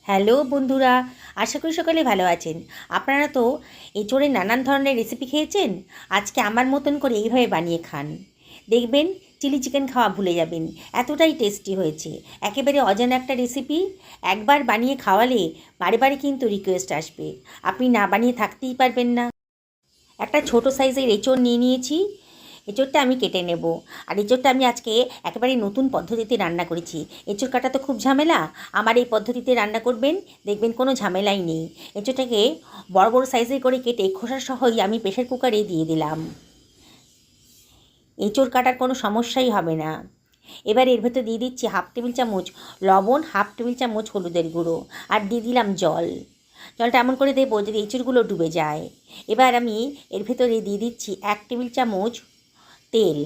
Hello বন্ধুরা, আশা করি সকলে ভালো আছেন। আপনারা তো এঁচোড়ের নানান ধরনের রেসিপি খেয়েছেন। আজকে আমার মতন করে এইভাবে বানিয়ে খান, দেখবেন চিলি চিকেন খাওয়া ভুলে যাবেন, এতটাই টেস্টি হয়েছে। একেবারে অজানা একটা রেসিপি, একবার বানিয়ে খাওয়ালে বারে বারে কিন্তু রিকোয়েস্ট আসবে, আপনি না বানিয়ে থাকতেই পারবেন না। একটা ছোট সাইজের এঁচোড় নিয়ে নিয়েছি। এঁচোড়টা আমি কেটে নেব। আর এঁচোড়টা আমি আজকে একেবারে নতুন পদ্ধতিতে রান্না করেছি। এঁচোড় কাটা তো খুব ঝামেলা, আমার এই পদ্ধতিতে রান্না করবেন, দেখবেন কোনো ঝামেলাই নেই। এঁচোড়টাকে বড় বড় সাইজের করে কেটে খোসা সহই আমি প্রেশার কুকারে দিয়ে দিলাম। এঁচোড় কাটার কোনো সমস্যাই হবে না। এবার এর ভেতর দিয়ে দিচ্ছি 1/2 টেবিল চামচ লবণ, 1/2 টেবিল চামচ হলুদের গুঁড়ো, আর দিয়ে দিলাম জল। জলটা এমন করে দেবো যদি এঁচোড়গুলো ডুবে যায়। এবার আমি এর ভেতরে দিয়ে দিচ্ছি 1 টেবিল চামচ তেল।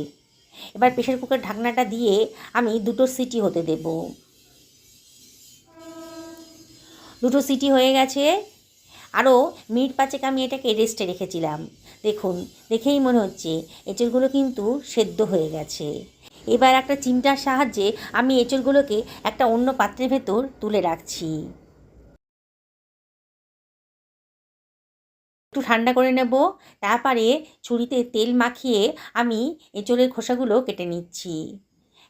এবার প্রেশার কুকার ঢাকনাটা দিয়ে আমি 2টো সিটি হতে দেব। 2টো সিটি হয়ে গেছে। আরও মিনিট 5 আমি এটাকে রেস্টে রেখেছিলাম। দেখুন, দেখেই মনে হচ্ছে এঁচোড়গুলো কিন্তু সেদ্ধ হয়ে গেছে। এবার একটা চিমটার সাহায্যে আমি এঁচোড়গুলোকে একটা অন্য পাত্রের ভেতর তুলে রাখছি। একটু ঠান্ডা করে নেব। তারপরে ছুরিতে তেল মাখিয়ে আমি এঁচোড়ের খোসাগুলো কেটে নিচ্ছি।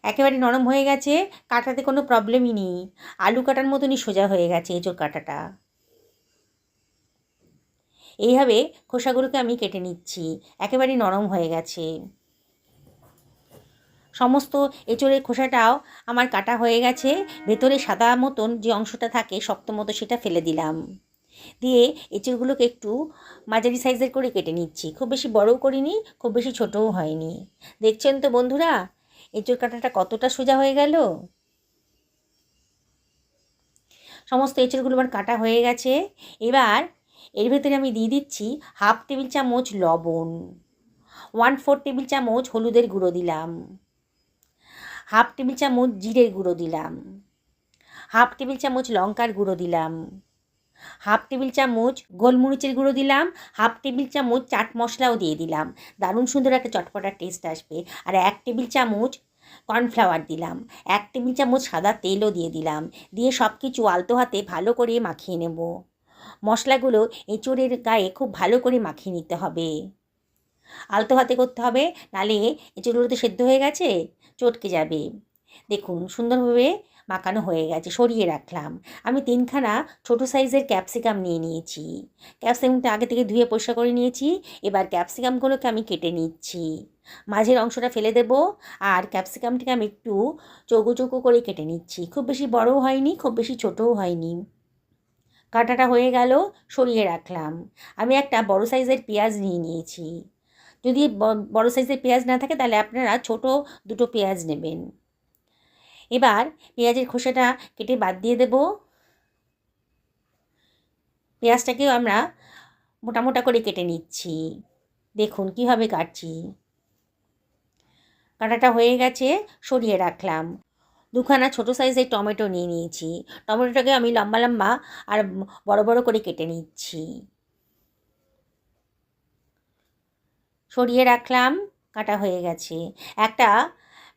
একেবারে নরম হয়ে গেছে, কাটাতে কোনো প্রবলেমই নেই। আলু কাটার মতনই সোজা হয়ে গেছে এঁচোড় কাটাটা। এইভাবে খোসাগুলোকে আমি কেটে নিচ্ছি, একেবারে নরম হয়ে গেছে। সমস্ত এঁচোড়ের খোসাটাও আমার কাটা হয়ে গেছে। ভেতরে সাদা মতন যে অংশটা থাকে শক্ত মতো, সেটা ফেলে দিলাম। দিয়ে এঁচোড়গুলোকে একটু মাঝারি সাইজের করে কেটে নিচ্ছি। খুব বেশি বড়ও করিনি, খুব বেশি ছোটও হয়নি। দেখছেন তো বন্ধুরা, এঁচোড় কাটাটা কতটা সোজা হয়ে গেল। সমস্ত এঁচোড়গুলো আমার কাটা হয়ে গেছে। এবার এর ভেতরে আমি দিয়ে দিচ্ছি 1/2 টেবিল চামচ লবণ, 1/4 টেবিল চামচ হলুদের গুঁড়ো দিলাম, 1/2 টেবিল চামচ জিরের গুঁড়ো দিলাম, 1/2 টেবিল চামচ লঙ্কার গুঁড়ো দিলাম, 1/2 টেবিল চামচ গোলমরিচের গুঁড়ো দিলাম, 1/2 টেবিল চামচ চাট মশলাও দিয়ে দিলাম। দারুণ সুন্দর একটা চটপটা টেস্ট আসবে। আর 1 টেবিল চামচ কর্নফ্লাওয়ার দিলাম, 1 টেবিল চামচ সাদা তেলও দিয়ে দিলাম। দিয়ে সব কিছু আলতো হাতে ভালো করে মাখিয়ে নেব। মশলাগুলো এঁচোড়ের গায়ে খুব ভালো করে মাখিয়ে নিতে হবে। আলতো হাতে করতে হবে, নাহলে এঁচোড়গুলো তো সেদ্ধ হয়ে গেছে, চটকে যাবে। দেখুন সুন্দরভাবে মাখানো হয়ে গেছে, সরিয়ে রাখলাম। আমি 3খানা ছোটো সাইজের ক্যাপসিকাম নিয়ে নিয়েছি। ক্যাপসিকামটা আগে থেকে ধুয়ে পরিষ্কার করে নিয়েছি। এবার ক্যাপসিকামগুলোকে আমি কেটে নিচ্ছি। মাঝের অংশটা ফেলে দেব। আর ক্যাপসিকামটাকে আমি একটু চৌকো চৌকো করে কেটে নিচ্ছি। খুব বেশি বড়ও হয়নি, খুব বেশি ছোটও হয়নি। কাটাটা হয়ে গেল, সরিয়ে রাখলাম। আমি একটা বড় সাইজের পেঁয়াজ নিয়ে নিয়েছি। যদি বড় সাইজের পেঁয়াজ না থাকে তাহলে আপনারা ছোট 2টো পেঁয়াজ নেবেন। এবার পেঁয়াজের খোসাটা কেটে বাদ দিয়ে দেব। পেঁয়াজটাকেও আমরা মোটা মোটা করে কেটে নিচ্ছি। দেখুন কীভাবে কাটছি। কাটাটা হয়ে গেছে, সরিয়ে রাখলাম। 2খানা ছোটো সাইজের টমেটো নিয়ে নিয়েছি। টমেটোটাকে আমি লম্বা লম্বা আর বড় বড় করে কেটে নিচ্ছি। সরিয়ে রাখলাম, কাটা হয়ে গেছে। একটা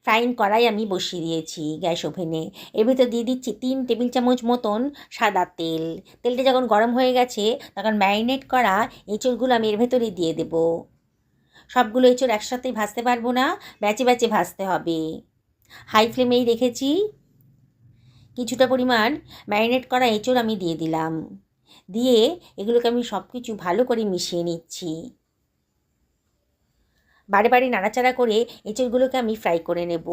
ফ্রাইং কড়াই আমি বসিয়ে দিয়েছি গ্যাস ওভেনে। এর ভিতর দিয়ে দিচ্ছি 3 টেবিল চামচ মতন সাদা তেল। তেলটা যখন গরম হয়ে গেছে তখন ম্যারিনেট করা এঁচোড়গুলো আমি এর ভেতরে দিয়ে দেব। সবগুলো এঁচোড় একসাথেই ভাজতে পারবো না, ব্যাচে ব্যাচে ভাজতে হবে। হাই ফ্লেমেই রেখেছি। কিছুটা পরিমাণ ম্যারিনেট করা এঁচোড় আমি দিয়ে দিলাম। দিয়ে এগুলোকে আমি সব কিছু ভালো করে মিশিয়ে নিচ্ছি। বারে বারে নাড়াচাড়া করে এঁচোড়গুলোকে আমি ফ্রাই করে নেব।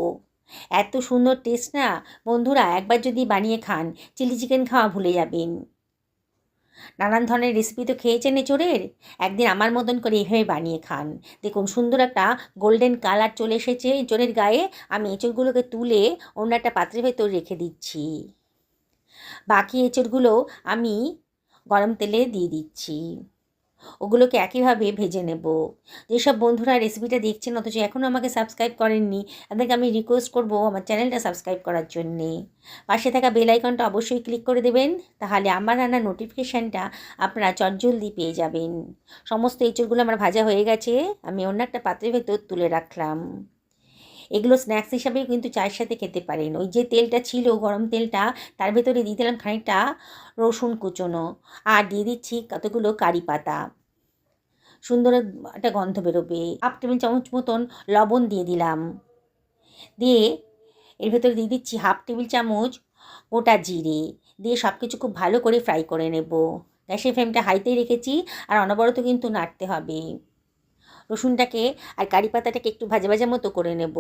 এত সুন্দর টেস্ট না বন্ধুরা, একবার যদি বানিয়ে খান চিলি চিকেন খাওয়া ভুলে যাবেন। নানান ধরনের রেসিপি তো খেয়েছেন এঁচোড়ের, একদিন আমার মতন করে এভাবে বানিয়ে খান। দেখুন সুন্দর একটা গোল্ডেন কালার চলে এসেছে এঁচোড়ের গায়ে। আমি এঁচোড়গুলোকে তুলে অন্য একটা পাত্রের ভেতর রেখে দিচ্ছি। বাকি এঁচোড়গুলো আমি গরম তেলে দিয়ে দিচ্ছি। ওগুলোকে একইভাবে ভেজে নেব। যেসব বন্ধুরা রেসিপিটা দেখছেন অথচ এখনও আমাকে সাবস্ক্রাইব করেননি, তাদেরকে আমি রিকোয়েস্ট করব আমার চ্যানেলটা সাবস্ক্রাইব করার জন্যে। পাশে থাকা বেল আইকনটা অবশ্যই ক্লিক করে দেবেন, তাহলে আমার রান্নার নোটিফিকেশানটা আপনারা চটজলদি পেয়ে যাবেন। সমস্ত এঁচোড়গুলো আমার ভাজা হয়ে গেছে, আমি অন্য একটা পাত্রের ভেতর তুলে রাখলাম। এগুলো স্ন্যাক্স হিসাবেও কিন্তু চায়ের সাথে খেতে পারেন। ওই যে তেলটা ছিল গরম তেলটা, তার ভেতরে দিয়ে দিলাম খানিকটা রসুন কুচোনো, আর দিয়ে দিচ্ছি কতগুলো কারি পাতা। সুন্দর একটা গন্ধ বেরোবে। হাফ টেবিল চামচ মতন লবণ দিয়ে দিলাম। দিয়ে এর ভেতরে দিয়ে দিচ্ছি হাফ টেবিল চামচ গোটা জিরে। দিয়ে সব কিছু খুব ভালো করে ফ্রাই করে নেব। গ্যাসের ফ্লেমটা হাইতেই রেখেছি, আর অনবরত কিন্তু নাড়তে হবে। রসুনটাকে আর কারি পাতাটাকে একটু ভাজা ভাজা মতো করে নেব।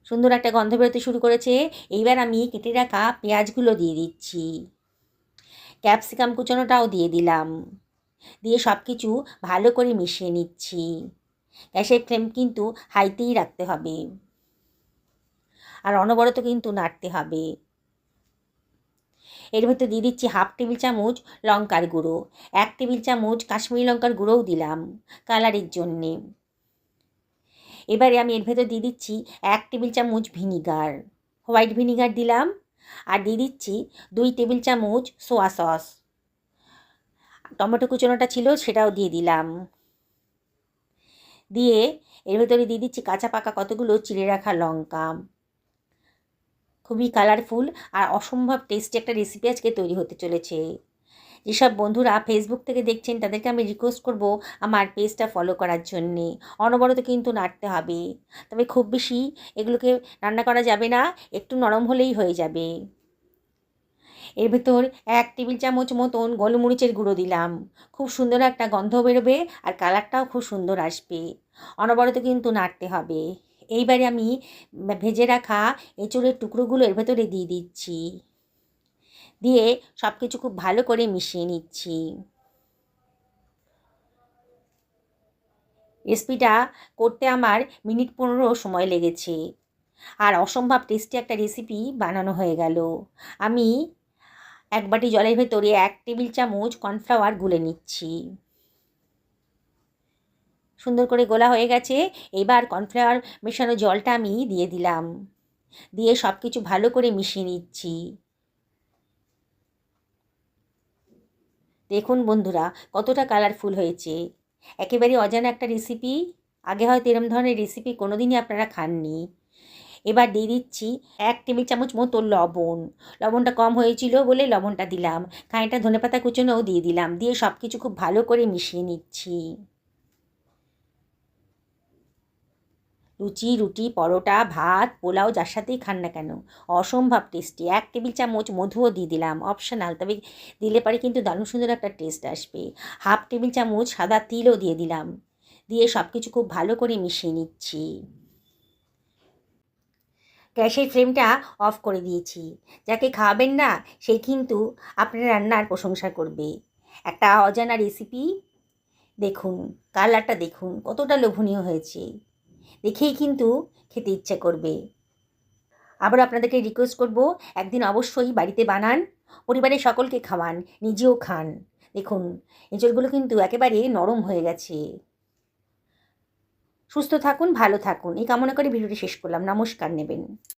সুন্দর একটা গন্ধ বেরোতে শুরু করেছে। এইবার আমি কেটে রাখা পেঁয়াজগুলো দিয়ে দিচ্ছি। ক্যাপসিকাম কুচানোটাও দিয়ে দিলাম। দিয়ে সব কিছু ভালো করে মিশিয়ে নিচ্ছি। গ্যাসের ফ্লেম কিন্তু হাইতেই রাখতে হবে, আর অনবরত কিন্তু নাড়তে হবে। এর ভেতর দিয়ে দিচ্ছি হাফ টেবিল চামচ লঙ্কার গুঁড়ো, 1 টেবিল চামচ কাশ্মীরি লঙ্কার গুঁড়োও দিলাম কালারের জন্যে। এবারে আমি এর ভেতর দিয়ে দিচ্ছি 1 টেবিল চামচ ভিনিগার, হোয়াইট ভিনিগার দিলাম। আর দিয়ে দিচ্ছি 2 টেবিল চামচ সোয়া সস। টমেটো কুচোনোটা ছিল সেটাও দিয়ে দিলাম। দিয়ে এর ভেতরে দিয়ে দিচ্ছি কাঁচা পাকা কতগুলো চিড়ে রাখা লঙ্কা। খুবই কালারফুল আর অসম্ভব টেস্টি একটা রেসিপি আজকে তৈরি হতে চলেছে। যেসব বন্ধুরা ফেসবুক থেকে দেখছেন তাদেরকে আমি রিকোয়েস্ট করব আমার পেজটা ফলো করার জন্যে। অনবরত কিন্তু নাড়তে হবে, তবে খুব বেশি এগুলোকে রান্না করা যাবে না, একটু নরম হলেই হয়ে যাবে। এর ভেতর 1 টেবিল চামচ মতন গোলমরিচের গুঁড়ো দিলাম। খুব সুন্দর একটা গন্ধ বেরোবে, আর কালারটাও খুব সুন্দর আসবে। অনবরত কিন্তু নাড়তে হবে। এইবারে আমি ভেজে রাখা এঁচোড়ের টুকরোগুলো এর ভেতরে দিয়ে দিচ্ছি। দিয়ে সব কিছু খুব ভালো করে মিশিয়ে নিচ্ছি। রেসিপিটা করতে আমার মিনিট 15 সময় লেগেছে, আর অসম্ভব টেস্টি একটা রেসিপি বানানো হয়ে গেল। আমি 1 বাটি জলের ভেতরে 1 টেবিল চামচ কর্নফ্লাওয়ার গুলে নিচ্ছি। সুন্দর করে গোলা হয়ে গেছে। এবার কর্নফ্লাওয়ার মেশানো জলটা আমি দিয়ে দিলাম। দিয়ে সব কিছু ভালো করে মিশিয়ে নিচ্ছি। দেখুন বন্ধুরা কতটা কালারফুল হয়েছে। একেবারে অজানা একটা রেসিপি। আগে হয়তো এরম ধরনের রেসিপি কোনো দিনই আপনারা খাননি। এবার দিয়ে দিচ্ছি 1 টেবিল চামচ মতো লবণ। লবণটা কম হয়েছিল বলে লবণটা দিলাম। খানিকটা ধনেপাতা কুচোনোও দিয়ে দিলাম। দিয়ে সব কিছু খুব ভালো করে মিশিয়ে নিচ্ছি। লুচি, রুটি, পরোটা, ভাত, পোলাও যার সাথেই খান না কেন অসম্ভব টেস্টি। 1 টেবিল চামচ মধুও দিয়ে দিলাম, অপশনাল, তবে দিলে পরে কিন্তু দারুণ সুন্দর একটা টেস্ট আসবে। হাফ টেবিল চামচ সাদা তিলও দিয়ে দিলাম। দিয়ে সব কিছু খুব ভালো করে মিশিয়ে নিচ্ছি। গ্যাসের ফ্লেমটা অফ করে দিয়েছি। যাকে খাওয়াবেন না সে কিন্তু আপনার রান্নার প্রশংসা করবে। একটা অজানা রেসিপি। দেখুন কালারটা, দেখুন কতটা লোভনীয় হয়েছে। দেখেই কিন্তু খেতে ইচ্ছে করবে। আবার আপনাদেরকে রিকোয়েস্ট করব, একদিন অবশ্যই বাড়িতে বানান, পরিবারের সকলকে খাওয়ান, নিজেও খান। দেখুন এঁচড়গুলো কিন্তু একেবারে নরম হয়ে গেছে। সুস্থ থাকুন, ভালো থাকুন এই কামনা করে ভিডিওটি শেষ করলাম। নমস্কার নেবেন।